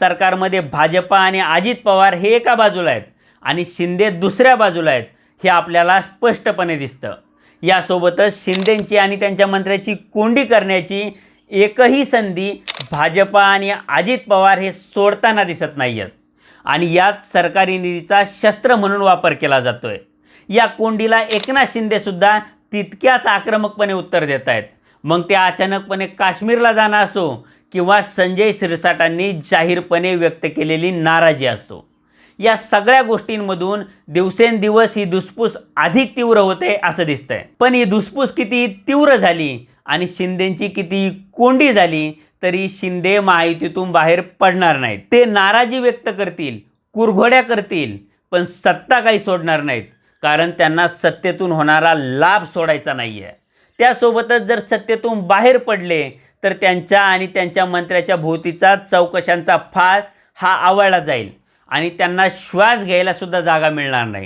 सरकारमध्ये भाजपा आणि अजित पवार हे एका बाजूला आहेत आणि शिंदे दुसऱ्या बाजूला आहेत हे आपल्याला स्पष्टपणे दिसतं। यासोबतच शिंदेंची आणि त्यांच्या मंत्र्याची कोंडी करण्याची एकही संधी भाजपा आणि अजित पवार हे सोडताना दिसत नाही आहेत आणि यात सरकारी निधीचा शस्त्र म्हणून वापर केला जातोय। या कोंडीला एकनाथ शिंदेसुद्धा तितक्याच आक्रमकपणे उत्तर देत आहेत, मग ते अचानकपणे काश्मीरला जाणं असो किंवा संजय शिरसाटांनी जाहीरपणे व्यक्त केलेली नाराजी असो। या सगळ्या गोष्टींमधून दिवसेंदिवस ही धुसफूस अधिक तीव्र होते असं दिसतंय। पण ही धुसफूस किती तीव्र झाली आणि शिंदेंची किती कोंडी झाली तरी शिंदे महायुतीतून बाहेर पडणार नाहीत। ते नाराजी व्यक्त करतील, कुरघोड्या करतील, पण सत्ता काही सोडणार नाहीत, कारण त्यांना सत्तेतून होणारा लाभ सोडायचा नाही आहे। त्यासोबतच जर सत्तेतून बाहेर पडले तर त्यांच्या आणि त्यांच्या मंत्र्याच्या भोवतीचा चौकशांचा फास हा आवळला जाईल आणि त्यांना श्वास घ्यायला सुद्धा जागा मिळणार नाही।